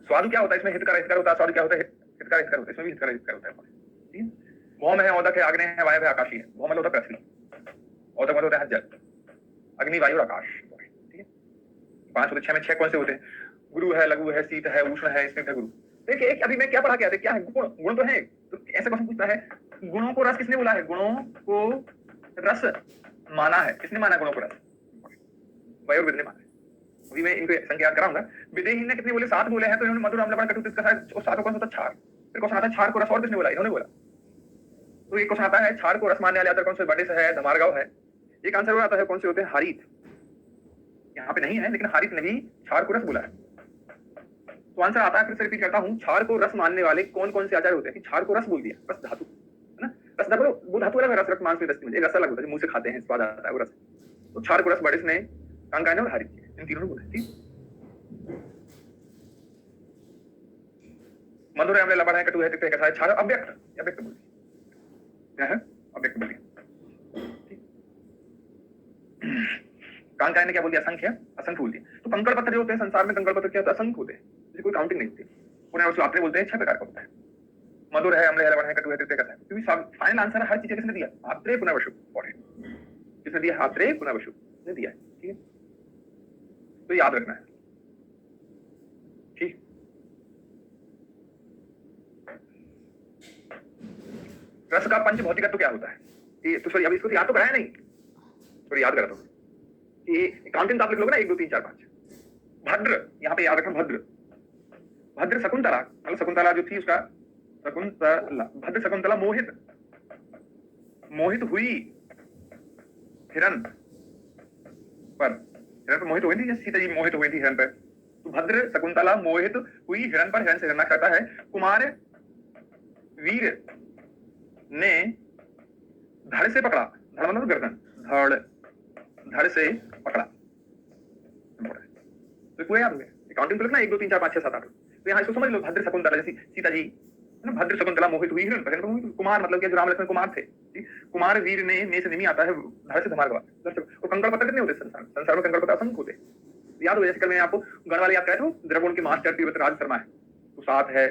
स्वादु क्या होता है, इसमें हितकर होता है, स्वादु क्या होता है, हितकर होता है, इसमें भी हितकर होता है, ठीक है। भौम है, औदक है, आग्नेय है, वायु है, आकाशीय है। भौम मतलब होता है पृथ्वी, औदक मतलब होता है जल, अग्नि, वायु और आकाश, ठीक है। 5 होते, 6 में 6 कौन से होते हैं, गुरु है, लघु है, शीत है, उष्ण है, स्निग्ध है, गुरु। देखिए अभी मैं क्या पढ़ा गया था, क्या है, गुण तो है, तो ऐसा क्वेश्चन पूछता है, गुणों को रस किसने बोला है, गुणों को रस माना है, किसने माना है गुणों को रस, वयोर्विद ने माना है। अभी मैं इनको संख्या याद कराऊंगा। विदेही ने कितने बोले, 7 बोले हैं, तो इन्होंने मधुर, अम्ल, लवण, कटु, तिक्त का और 7 कौन सा होता है, क्षार। फिर क्वेश्चन आता है क्षार को रस और किसने बोला, इन्होंने बोला। तो एक क्वेश्चन आता है क्षार को रस मानने वाले आधार कौन से, बड़े से है, धमारगांव है। एक आंसर आता है कौन से होते हैं, हारीत, यहाँ पे नहीं है, लेकिन हारीत ने भी क्षार को रस बोला है। तो आंसर आता है, फिर से रिपीट करता हूँ, क्षार को रस मानने वाले कौन कौन से आचार्य होते हैं, कि क्षार को रस बोल दिया, रस धातु है ना, रस धातु वो धातु अलग है, रस रक्त मांस में दस्ती में, एक रस अलग होता है, मुंह से खाते हैं, स्वाद आता है वो रस। तो क्षार को रस बड़े ने, कांगाय ने और हारीत ने, इन तीनों ने बोला, ठीक। मधुर है, अम्ल, लवण है, कटु है, तिक्त है, कसा है, क्षार अव्यक्त बोल दिया, क्या है, अव्यक्त बोल दिया। कांकाय ने क्या बोल दिया, असंख्य बोल दिया। तो कंकड़ पत्थर जो होते हैं संसार में, कंकड़ पत्थर क्या होता है, असंख्य होते हैं, जिसकी कोई काउंटिंग नहीं होती। उन्हें उसको आत्रे बोलते हैं, 6 प्रकार का होता है, मधुर है, अम्ल है, लवण है, कटु है, तिक्त है, कसा है। क्योंकि फाइनल आंसर हर चीज किसने दिया, आत्रे पुनर्वसु, किसने दिया, आत्रे पुनर्वसु ने दिया, ठीक है। तो याद रखना है, ठीक। रस का पंच भौतिकत्व क्या होता है, ये तो सॉरी अभी इसको याद तो कराया नहीं, थोड़ी याद करा, तो ये काउंटिंग आप लिख लोगे ना, 1 2 3 4 5। भद्र, यहाँ पे याद रखना, भद्र शकुंतला, मतलब शकुंतला जो थी उसका, शकुंतला, भद्र शकुंतला मोहित हुई हिरण पर मोहित हुई थी, जैसे सीता जी मोहित हुई थी हिरण पर। तो भद्र शकुंतला मोहित हुई हिरण पर, हिरण से हिरणा कहता है, कुमार वीर ने धड़ से पकड़ा, धड़ मतलब गर्दन, धड़ से पकड़ा, तो पूरा याद हो गया। काउंटिंग तो लिखना 1 2 3 4 5 6 7 8। तो यहाँ इसको समझ लो, भद्र शकुंतला, जैसी सीता जी है ना, भद्र शकुंतला मोहित हुई हिरण पर, कुमार मतलब कि जो राम लक्ष्मण कुमार थे, कुमार वीर ने से निमी आता है, धर से धमार गवा। और कंकड़ पत्थर कितने होते हैं संसार में? संसार में कंकड़ पत्थर असंख्य होते हैं। याद हो, जैसे कल मैं आपको गण वाले याद कराया था, द्रवण के मास्टर तीव्रराज शर्मा है, तो 7 है,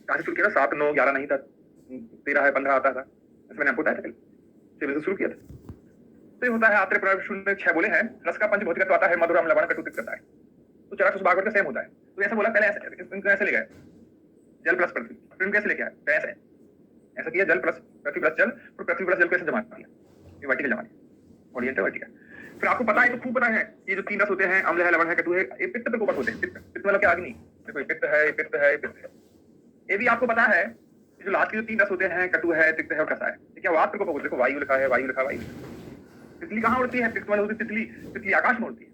कहां से शुरू किया था? 7, 9, 11 नहीं था, 13 है, 15 आता था, ऐसे मैंने आपको बताया था कल, से शुरू किया था। तो ये होता है आत्रे प्राण शून्य 6 बोले हैं, रस का पंच भौतिक आता है, मधुरम लवण कटु तिक्त करता है, तो चरस उस भागवत का सेम होता है। तो ऐसा बोला पहले, ऐसे ले गए जल प्लस पृथ्वी, फिर कैसे लेके आए? कैसे ऐसा किया, जल प्लस पृथ्वी प्लस जल, फिर पृथ्वी प्लस जल को ऐसे जमा किया, ये वर्टिकल जमा किया, ओरिएंटल वर्टिकल। फिर आपको पता है, तो खूब पता है, ये जो 3 रस होते हैं, अम्ल है, लवण है, कटु है, ये पित्त प्रकोपक होते हैं। पित्त मतलब क्या? अग्नि। देखो ये पित्त है, ये पित्त है, ये पित्त है। ये भी आपको पता है, जो लास्ट के जो 3 रस होते हैं, कटु है, तिक्त है और कसा है, ये क्या वात प्रकोपक होते हैं? देखो वायु लिखा है, वायु लिखा है, वायु। तितली कहाँ उड़ती है? तिक्त वाली होती है तितली, तितली आकाश में उड़ती है,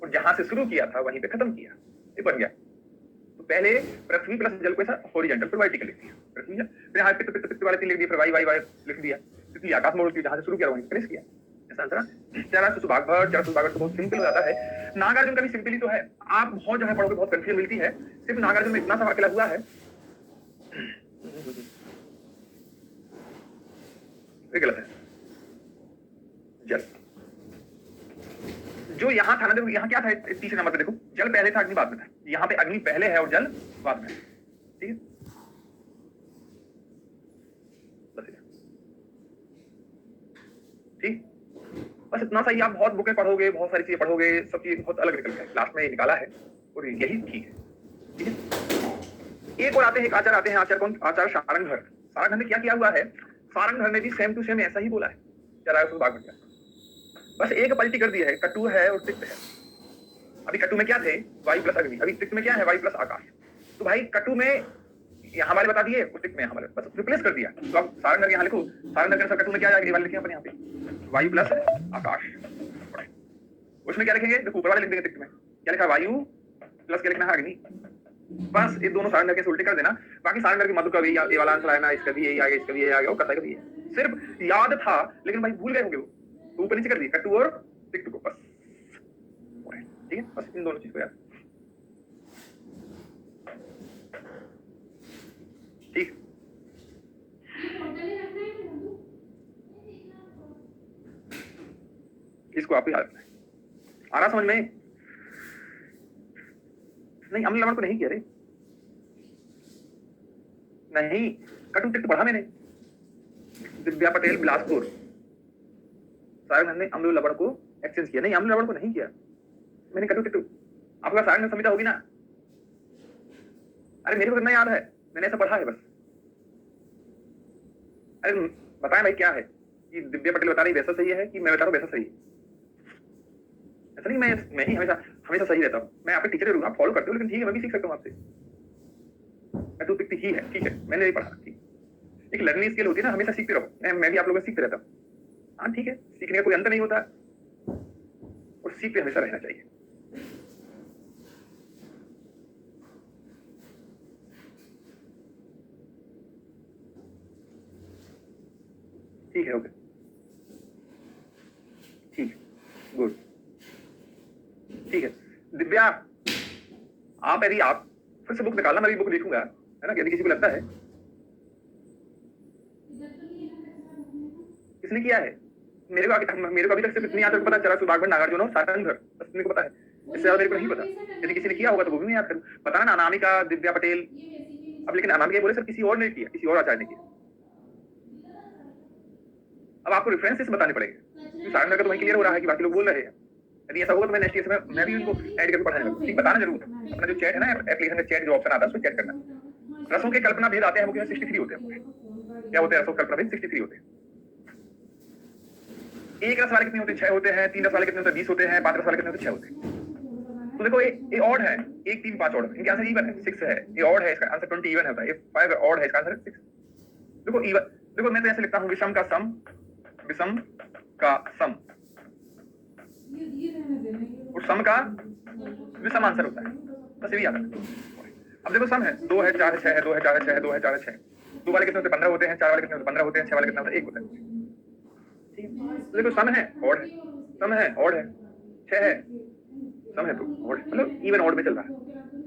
और जहां से शुरू किया था वहीं पे खत्म किया, ये बन गया। तो पहले पृथ्वी प्लस जल को ऐसा हॉरिजॉन्टल, फिर वर्टिकल लिख दिया, पृथ्वी जल, फिर यहाँ पित्त पित्त पित्त वाले 3 लिख दिए, फिर वायु वायु वायु लिख दिया, तितली आकाश में उड़ती है, जहां से शुरू किया वहीं फिनिश किया। ऐसा आंसर है। चरस सुभागभट, चरस सुभागभट तो बहुत सिंपल हो जाता है। नागार्जुन का भी सिंपल ही तो है, आप बहुत जगह पढ़ोगे बहुत कंफ्यूजन मिलती है, सिर्फ नागार्जुन में इतना सा अकेला हुआ है, ये गलत है। जल जो यहाँ था ना, देखो यहाँ क्या था, तीसरे नंबर पे देखो, जल पहले था, अग्नि बाद में था। यहाँ पे अग्नि पहले है और जल बाद में, ठीक है? बस ठीक, बस इतना सा ही। आप बहुत बुकें पढ़ोगे, बहुत सारी चीजें पढ़ोगे, सब चीज बहुत अलग निकल गया, लास्ट में ये निकाला है और यही ठीक है, ठीक है? एक और आते हैं, एक आचार्य आते हैं, आचार्य कौन? आचार्य सारंगधर। सारंगधर ने क्या किया हुआ है? सारंगधर ने भी सेम टू सेम ऐसा ही बोला है, चराय उस भाग में, बस एक पलटी कर दिया है, कटु है और तिक्त है। अभी कटु में क्या थे? वायु प्लस अग्नि, अभी तिक्त में क्या है? वायु प्लस आकाश। तो भाई कटु में यहाँ वाले बता दिए, और तिक्त में यहाँ वाले, बस रिप्लेस कर दिया। तो अब सारंगधर यहाँ लिखो, सारंगधर के अनुसार कटु में क्या आएगा? ये वाले लिखे अपन यहाँ पे, वायु प्लस आकाश। उसमें क्या लिखेंगे? देखो ऊपर वाले लिख देंगे, तिक्त में क्या लिखा? वायु प्लस क्या लिखना है? अग्नि। बस ये दोनों सारंगधर के उल्टे कर देना, बाकी सारंगधर की मधु का भी ये वाला आंसर आया ना, इसका भी यही आ गया, इसका भी यही आ गया, और कथा का भी है। सिर्फ याद था, लेकिन भाई भूल गए होंगे वो, तो ऊपर नीचे कर दिए कटु और तिक्त को, बस ठीक है? बस इन दोनों चीज को याद, ठीक। इसको आप याद रखना है। आ रहा समझ में? नहीं, अम्ल लवण को नहीं किया रे, नहीं, कटु तिक्त पढ़ा मैंने, दिव्या पटेल बिलासपुर। सारंगधर ने अम्ल लवण को एक्सचेंज किया, नहीं अम्ल लवण को नहीं किया मैंने, कटु तिक्त। आपका सारंगधर संहिता होगी ना? अरे मेरे को कितना याद है, मैंने ऐसा पढ़ा है बस। अरे बताएं भाई क्या है, कि दिव्या पटेल बता रही वैसा सही है, कि मैं बता रहा हूँ वैसा सही है? ऐसा नहीं, मैं ही हमेशा सही रहता हूँ, मैं आपके टीचर जरूर, आप फॉलो करते हो, लेकिन ठीक है, मैं भी सीख सकता हूँ आपसे। कटु तिक्त ही है, ठीक है, मैंने नहीं पढ़ा, ठीक। एक लर्निंग स्किल होती है ना, हमेशा सीखते रहो, मैं भी आप लोगों से सीखते रहता हूँ। हाँ ठीक है, सीखने का कोई अंत नहीं होता, और सीखते हमेशा रहना चाहिए। ठीक है, ओके, ठीक है, गुड, ठीक है। दिव्या, आप यदि आप फिर से बुक निकालना, मैं भी बुक देखूंगा, है ना? यदि किसी को लगता है किसने किया है, मेरे को अभी तक सिर्फ इतनी याद पता चला, सुभागभट, नागार्जुन और सारंगधर, बस मेरे को पता है, इससे ज्यादा मेरे को नहीं पता। यदि किसी ने किया होगा तो वो भी मैं याद करूं। पता ना, अनामिका, दिव्या पटेल। अब लेकिन अनामिका बोले सर किसी और ने किया, किसी और आचार्य ने किया। अब आपको रेफरेंसेस बताने पड़ेंगे, सारंगधर का तो वही क्लियर हो रहा है कि बाकी लोग बोल रहे हैं। यदि ऐसा होगा तो मैं नेक्स्ट ईयर में मैं भी उनको ऐड करके पढ़ाने लगूंगा, ठीक? बताना जरूर, अपना जो चैट है ना एप्लीकेशन में, चैट जो ऑप्शन आता है उसमें चैट करना। रसों के कल्पना भेद आते हैं, वो 63 होते हैं। क्या होते हैं रसों कल्पना भेद? 63 होते हैं। एक रस वाले कितने होते हैं? 6 होते हैं। 3 रस वाले कितने होते हैं? 20 होते हैं। 5 रस वाले कितने होते हैं? 6 होते हैं। तो देखो ये ऑड है, 1 3 5 ऑड, इनका आंसर इवन है, 6 है। ये ऑड है, इसका आंसर 20 इवन होता है। ये 5 ऑड है, इसका आंसर 6। देखो इवन, देखो मैं तो ऐसे लिखता हूं, विषम का सम, विषम का सम और सम का विषम आंसर होता है, बस ये भी याद रखना। अब देखो सम है, 2 है 4 है 6 है, 2 है 4 है 6 है, 2 है 4 है 6। 2 वाले कितने होते हैं? 15 होते हैं। 4 वाले कितने होते हैं? 15 होते हैं। 6 वाले कितने होते हैं? 1 होता है। ठीक है, तो देखो सम है, ऑड है, सम है, ऑड है, 6 है, सम है तो ऑड, मतलब इवन ऑड में चल रहा है।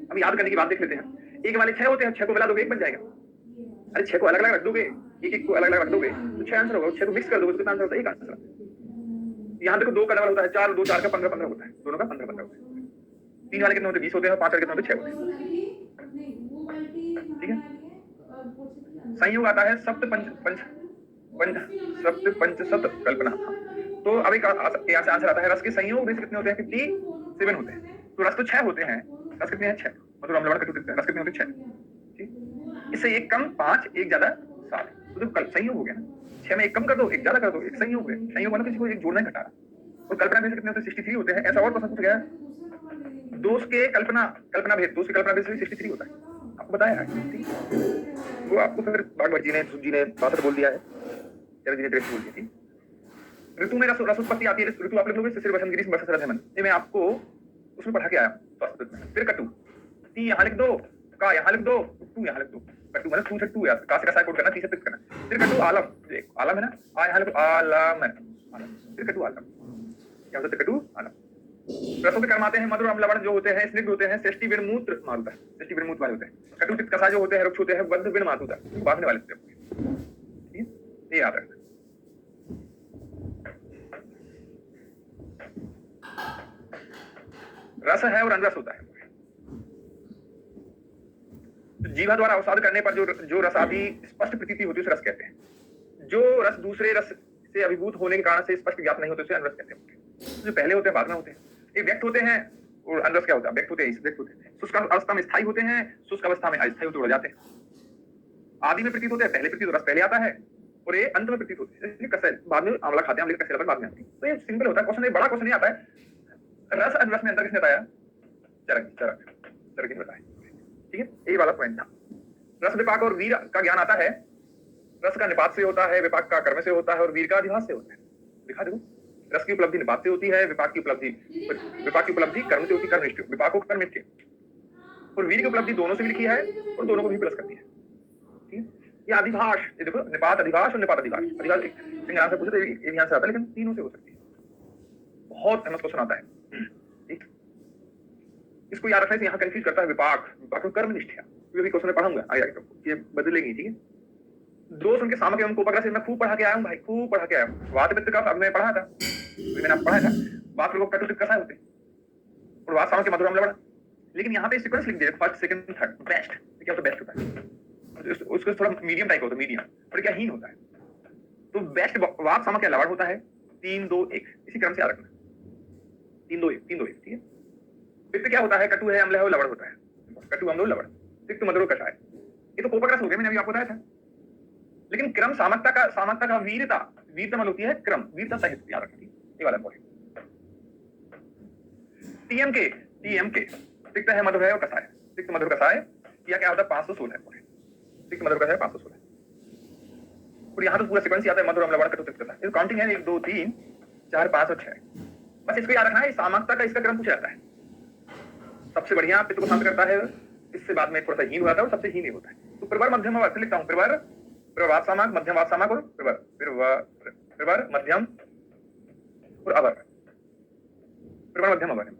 अब याद करने की बात देख लेते हैं। 1 वाले 6 होते हैं, 6 को मिला दोगे 1 बन जाएगा। अरे 6 को अलग अलग रख दोगे एक एक को अलग अलग रख दोगे तो 6 आंसर होगा, 6 को मिक्स कर दोगे तो आंसर होता है एक आंसर। यहाँ देखो 2 का डबल होता है 4, 2 4 का 15 15 होता है, दोनों का 15 15 होता है। 3 वाले कितने होते हैं 20 होते हैं, 5 वाले कितने होते हैं 6 होते हैं। ठीक है, संयोग आता है सप्त पंच पंच पंच सप्त पंच सत कल्पना। तो अब एक यहाँ से आंसर आता है रस के संयोग में से कितने होते हैं 57 होते हैं। तो रस तो 6 होते हैं, रस कितने हैं 6, मतलब हम लवण कटु रस कितने होते हैं 6। ठीक, इससे एक कम 5, एक ज्यादा 7, तो संयोग हो गया ना। 6 में एक कम कर दो, एक ज्यादा कर दो, एक संयोग हो गया। संयोग मतलब किसी को एक जोड़ना है घटाना। और कल्पना में से कितने होते हैं 63 होते हैं। ऐसा और क्वेश्चन पूछ गया दोष के कल्पना भेद, दोष के कल्पना भेद से 63 होता है, आपको बताया है। वो आपको फिर भागवत जी ने 62 बोल दिया है, जी ने 63 बोल दिया थी। ऋतु में रस उत्पत्ति आती है, ऋतु आप लिख लोगे शिशिर वसंत ग्रीष्म वर्षा शरद हेमंत, ये मैं आपको उसमें पढ़ा के आया संस्कृत में। फिर कटु, टी यहाँ लिख दो, का यहाँ लिख दो, टू यहाँ लिख दो। कटु मतलब 2 से 2 यार, का से का कोड करना, 3 से 3 करना। फिर कटु आलम, आलम है ना, आ यहाँ लिखो आलम है, फिर कटु आलम, क्या होता है कटु आलम। रसों के कर्म आते हैं मधुर, अम्ल, लवण जो होते हैं, स्निग्ध होते हैं, षष्टि विण मूत्र मारुता, षष्टि विण मूत्र वाले होते हैं। कटु पित्त कसा जो होते हैं, रुक्ष होते हैं, बद्ध विण मातुता, बांधने वाले होते हैं। ये याद रखना। रस है और अनरस होता है। तो जीवा द्वारा अवसाद करने पर जो रसादि स्पष्ट प्रतीति होती है उसे रस कहते हैं। जो रस दूसरे रस से अभिभूत होने के कारण से स्पष्ट ज्ञात नहीं होते उसे अनरस कहते हैं। जो पहले होते हैं बाद में होते हैं, ये व्यक्त होते हैं। और अनरस क्या होता है, व्यक्त होते हैं, व्यक्त होते हैं। शुष्क अवस्था में स्थायी होते हैं, शुष्क अवस्था में अस्थायी होते उड़ जाते हैं। आदि में प्रतीत होते हैं, पहले प्रतीत रस पहले आता है और ये अंत में प्रतीत होते हैं। बाद में आंवला खाते हैं, आंवले का कसेला बाद में आती है। तो ये सिंपल होता है क्वेश्चन, बड़ा क्वेश्चन नहीं आता है। रस अनरस में अंतर किसने बताया, चरक ने बताया। ठीक है, यही वाला पॉइंट था। रस विपाक और वीर का ज्ञान आता है। रस का निपात से होता है, विपाक का कर्म से होता है और वीर का अधिवास से होता है। दिखा देखो, रस की उपलब्धि निपात से होती है, विपाक की उपलब्धि कर्म से होती है, कर्मनिष्ठ विपाक को कर्मनिष्ठ, और वीर की उपलब्धि दोनों से भी लिखी है और दोनों को भी प्लस करती है। ठीक है, ये अधिभाष, ये देखो निपात अधिभाष और निपात अधिभाष। अधिभाष सिंह से पूछे तो एक ध्यान से आता है, लेकिन तीनों से हो सकती है। बहुत फेमस क्वेश्चन आता है। ठीक, इसको याद रखने से यहाँ कंफ्यूज करता है विपाक में कर्मनिष्ठ है। भी क्वेश्चन में पढ़ाऊंगा आगे ये बदलेंगी। ठीक है, दोष उनके सामक एवं कोपक रस मैं खूब पढ़ा के आया हूँ भाई, खूब पढ़ा के आया हूँ। वात पित्त का अब मैं पढ़ा था, मैंने आप पढ़ा था। वात लोग कटु पित्त कसा होते और वात सामक के मधुर अम्ल लवण। लेकिन यहाँ पे सीक्वेंस लिख दिया फर्स्ट सेकंड थर्ड बेस्ट। क्या होता है बेस्ट होता है, उसको थोड़ा मीडियम टाइप होता है, मीडियम और क्या हीन होता है। तो बेस्ट वात सामक के लवण होता है 3 2 1, इसी क्रम से याद रखना 3 2 1 3 2 1। ठीक है, पित्त क्या होता है, कटु है, अम्ल है, लवण होता है। कटु अम्ल लवण, तिक्त मधुर कषाय, ये तो कोपक रस हो गया, मैंने अभी आपको बताया था। लेकिन क्रम सामकता का वीरता मतलब होती है क्रम, वीरता सहित याद रखना। ये वाला पॉइंट। टीएमके तिक्त है, मधुर है और कषाय। तिक्त मधुर कषाय या क्या होता है 516 है। तिक्त मधुर कषाय 516। और यहाँ तो पूरा सीक्वेंस आता है मधुर अम्ल लवण कटु तिक्त कषाय। काउंटिंग है 1 2 3 4 5 और 6। बस इसको याद रखना है, सामकता का इसका क्रम पूछा जाता है। सबसे बढ़िया पित्त को शांत करता है, इससे बाद में थोड़ा सा हीन होता है और सबसे हीन होता है। तो प्रवर मध्यम अवर लिखता हूँ, प्रवर वात सामक, मध्यम वात सामक और प्रवर मध्यम और अवर, प्रवर मध्यम अवर,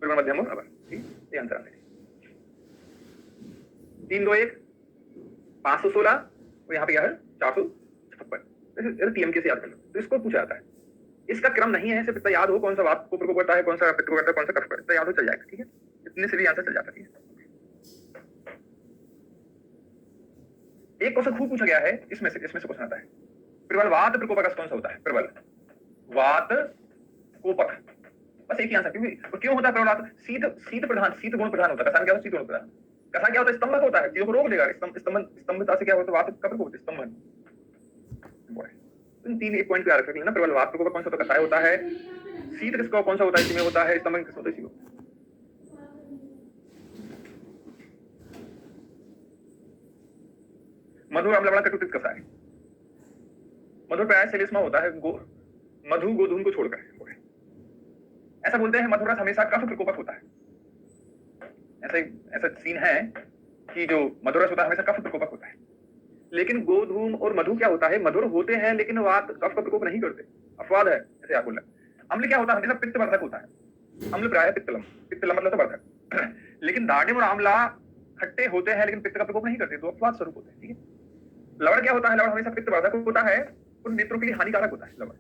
प्रवर मध्यम और अवर। ठीक, ये आंसर है 3 2 1 516 और यहाँ पे क्या है 456। टीएमके से याद कर लो। तो इसको पूछा जाता है, इसका क्रम नहीं है, सिर्फ इतना याद हो कौन सा वात को प्रकोप करता है, कौन सा पित्त को करता है, कौन सा कफ करता है, याद हो चल जाएगा। ठीक है, इतने से भी आंसर चल जाता है। एक क्वेश्चन खूब पूछा गया है, इसमें से क्वेश्चन आता है प्रबल वात प्रकोपक कौन सा होता है, प्रबल वात कोपक। बस एक ही आंसर। क्यों होता है प्रबल वात, शीत गुण प्रधान होता है। कसा क्या होता है, शीत गुण प्रधान। कसा क्या होता है, स्तंभक होता है, चीजों को रोक देगा। स्तंभता से क्या होता है, वात का प्रकोप, स्तंभन। इन 3 एक पॉइंट पे याद रख लेना। प्रबल वात प्रकोपक कौन सा होता है, कसाय होता है। शीत किसका कौन सा होता है, इसमें होता है। स्तंभन किसका होता है, इसी में। मधुर अम्ल लवण कटु तिक्त कषाय। मधुर प्राय सेलिस्मा होता है, मधु गोधूम को छोड़कर। ऐसा बोलते हैं मधुर रस हमेशा कफ प्रकोपक होता है। ऐसा सीन है कि जो मधुर रस होता है हमेशा कफ प्रकोपक होता है। लेकिन गोधूम और मधु क्या होता है, मधुर होते हैं लेकिन वात कफ का प्रकोप नहीं करते। अपवाद है, ऐसे आप बोल रहे। अम्ल क्या होता है, हमेशा पित्त वर्धक होता है। अम्ल प्राय पित्तलम मतलब तो वर्धक। लेकिन दार्ढ्यम और आंवला खट्टे होते हैं लेकिन पित्त का प्रकोप नहीं करते, तो अपवाद स्वरूप होते हैं। ठीक है, लवण क्या होता है? लवण हमेशा पित्त वर्धक होता है और नेत्रों के लिए हानिकारक होता है लवण।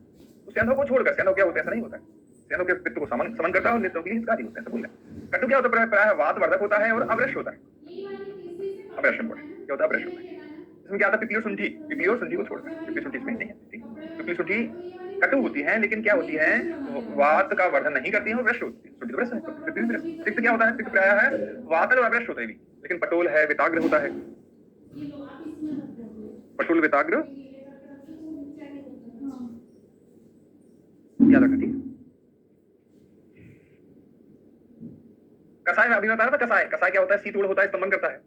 तो सेंधव को छोड़कर, सेंधव क्या होता है? ऐसा नहीं होता है। सेंधव के पित्त को समन करता है और नेत्रों के लिए हितकारी होता है, ऐसा बोल रहे हैं। कटु क्या होता है? प्रायः वात वर्धक होता है और अवृष होता है। अवृष क्या होता है? अवृष होता है। इसमें क्या आता है? पिपली और सुंठी, पिपली और सुंठी को छोड़कर, पिपली सुंठी इसमें नहीं है। ठीक, पिपली सुंठी कटु होती है, लेकिन क्या होती है? वात का वर्धन नहीं करती है और वृष होती है। सुंठी तो वृष है, पिपली भी वृष। तिक्त क्या होता है? तिक्त प्रायः है वातल और अवृष होता है भी, लेकिन पटोल है, विताग्र होता है। पटोल विताग्र याद रखना, ठीक है। कसाय में अभी बता रहा था, कसाय, कसाय क्या होता है? शीतूड़ होता है, स्तंभन करता है।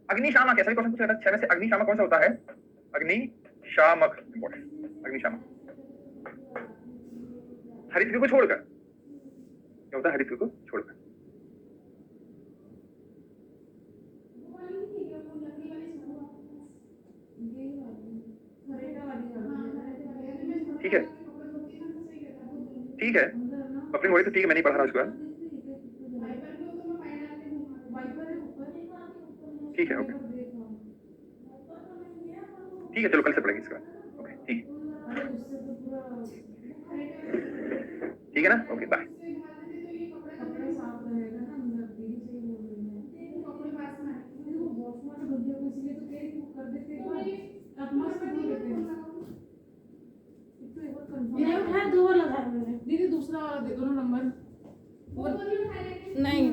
अग्निशामक, कैसा भी क्वेश्चन पूछा जाता है 6 में से अग्निशामक कौन सा होता है? अग्निशामक इंपॉर्टेंट, अग्निशामक हरितकी को छोड़कर क्या होता है? हरितकी को छोड़कर। ठीक है, ठीक है, अपनी वही तो ठीक है, मैं नहीं पढ़ रहा उसको। ठीक है, ओके, ठीक है, चलो कल से पढ़ेंगे इसका। ओके, ठीक है ना? Okay, bye. दीदी दूसरा दे दो ना नंबर। नहीं